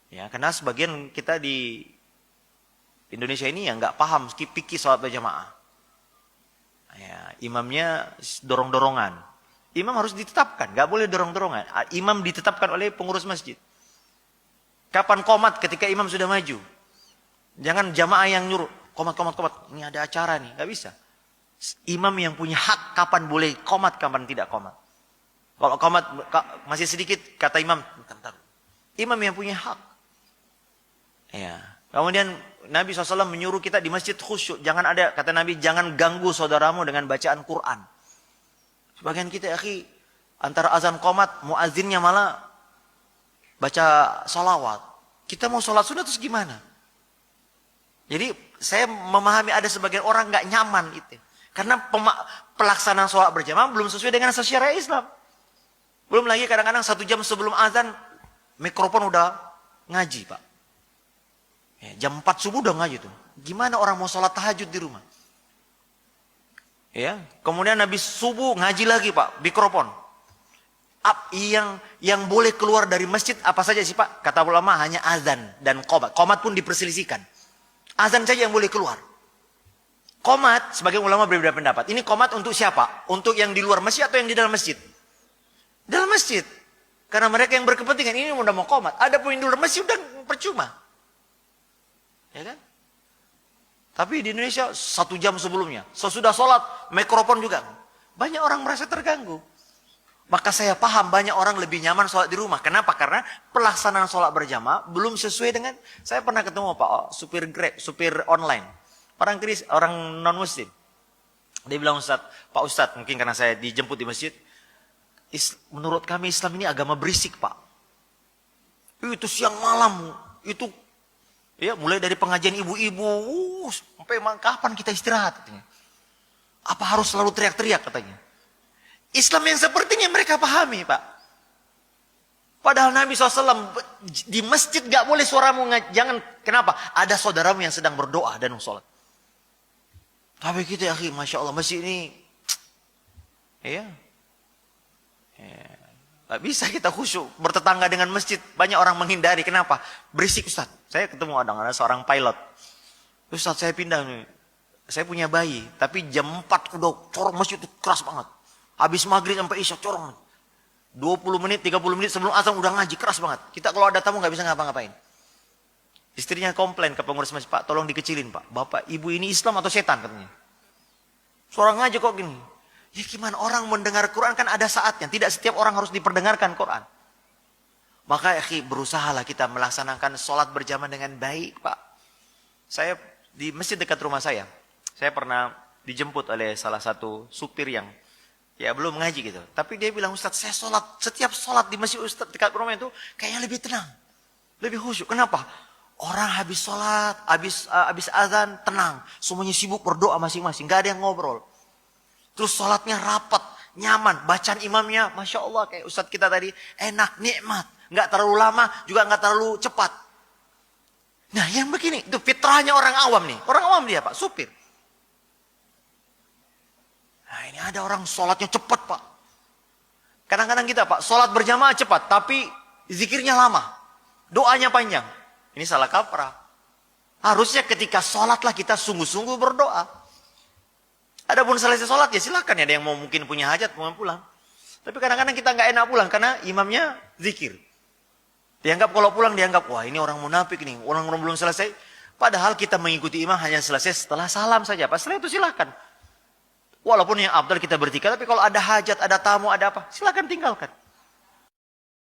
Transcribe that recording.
Ya, karena sebagian kita di Indonesia ini yang nggak paham fikih sholat berjamaah. Ya, imamnya dorong-dorongan. Imam harus ditetapkan, nggak boleh dorong-dorongan. Imam ditetapkan oleh pengurus masjid. Kapan qomat? Ketika imam sudah maju. Jangan jamaah yang nyuruh, qomat. Ini ada acara nih, nggak bisa. Imam yang punya hak kapan boleh qomat, kapan tidak qomat. Kalau qomat masih sedikit, kata imam, bentar. Imam yang punya hak. Ya. Kemudian Nabi SAW menyuruh kita di masjid khusyuk. Jangan ada, kata Nabi, jangan ganggu saudaramu dengan bacaan Quran. Sebagian kita, akhi, antara azan qomat, muazzinnya malah baca salawat. Kita mau sholat sunat terus gimana? Jadi saya memahami ada sebagian orang nggak nyaman itu. Karena pelaksanaan sholat berjamaah belum sesuai dengan syariat Islam. Belum lagi kadang-kadang 1 jam sebelum azan, mikrofon udah ngaji, Pak. Ya, jam 4 subuh udah ngaji tuh. Gimana orang mau sholat tahajud di rumah? Ya, kemudian habis subuh ngaji lagi, Pak, mikrofon. Yang boleh keluar dari masjid apa saja sih, Pak? Kata ulama hanya azan dan qomat. Qomat pun diperselisihkan. Azan saja yang boleh keluar. Qomat, sebagian ulama berbeda pendapat. Ini qomat untuk siapa? Untuk yang di luar masjid atau yang di dalam masjid? Dalam masjid. Karena mereka yang berkepentingan ini udah mau qomat. Ada pun yang di luar masjid udah percuma. Ya kan? Tapi di Indonesia 1 jam sebelumnya, sesudah sholat, mikrofon juga. Banyak orang merasa terganggu. Maka saya paham banyak orang lebih nyaman sholat di rumah. Kenapa? Karena pelaksanaan sholat berjamaah belum sesuai dengan, saya pernah ketemu Pak, supir Grab, supir online. Orang non-muslim. Dia bilang, Pak Ustadz, mungkin karena saya dijemput di masjid, menurut kami Islam ini agama berisik, Pak. Itu siang malam, itu ya mulai dari pengajian ibu-ibu, sampai kapan kita istirahat katanya. Apa harus selalu teriak-teriak katanya. Islam yang sepertinya mereka pahami, Pak. Padahal Nabi SAW di masjid gak boleh suaramu, jangan, kenapa? Ada saudaramu yang sedang berdoa dan sholat. Tapi kita, akhi, Masya Allah, masjid ini, gak bisa kita khusyuk, bertetangga dengan masjid. Banyak orang menghindari, kenapa? Berisik, Ustaz. Saya ketemu ada seorang pilot. Ustaz, saya pindah nih. Saya punya bayi, tapi jam 4 udah corong masjid itu keras banget. Habis maghrib sampai isya corong. 20 menit, 30 menit sebelum azan udah ngaji, keras banget. Kita kalau ada tamu gak bisa ngapa-ngapain. Istrinya komplain ke pengurus masjid, Pak, tolong dikecilin, Pak. Bapak, ibu ini Islam atau setan katanya. Suara ngaji kok gini. Ya gimana, orang mendengar Quran kan ada saatnya. Tidak setiap orang harus diperdengarkan Quran. Maka berusahalah kita melaksanakan sholat berjamaah dengan baik, Pak. Saya di masjid dekat rumah saya pernah dijemput oleh salah satu supir yang ya belum ngaji gitu. Tapi dia bilang, Ustaz, saya setiap sholat di masjid Ustaz dekat rumah itu kayaknya lebih tenang. Lebih khusyuk. Kenapa? Orang habis sholat, habis azan, tenang. Semuanya sibuk berdoa masing-masing. Gak ada yang ngobrol. Terus sholatnya rapat, nyaman. Bacaan imamnya, Masya Allah, kayak Ustaz kita tadi, enak, nikmat. Gak terlalu lama, juga gak terlalu cepat. Nah yang begini, itu fitrahnya orang awam nih. Orang awam dia, Pak, supir. Nah ini ada orang sholatnya cepat, Pak. Kadang-kadang kita, Pak, sholat berjamaah cepat, tapi zikirnya lama. Doanya panjang. Ini salah kaprah. Harusnya ketika sholatlah kita sungguh-sungguh berdoa. Adapun selesai sholat, ya silakan ya. Ada yang mau mungkin punya hajat, mau pulang. Tapi kadang-kadang kita nggak enak pulang, karena imamnya zikir. Dianggap kalau pulang, dianggap, wah ini orang munafik nih. Orang belum selesai. Padahal kita mengikuti imam hanya selesai setelah salam saja. Pas setelah itu silakan. Walaupun yang afdal kita bertiga, tapi kalau ada hajat, ada tamu, ada apa, silakan tinggalkan.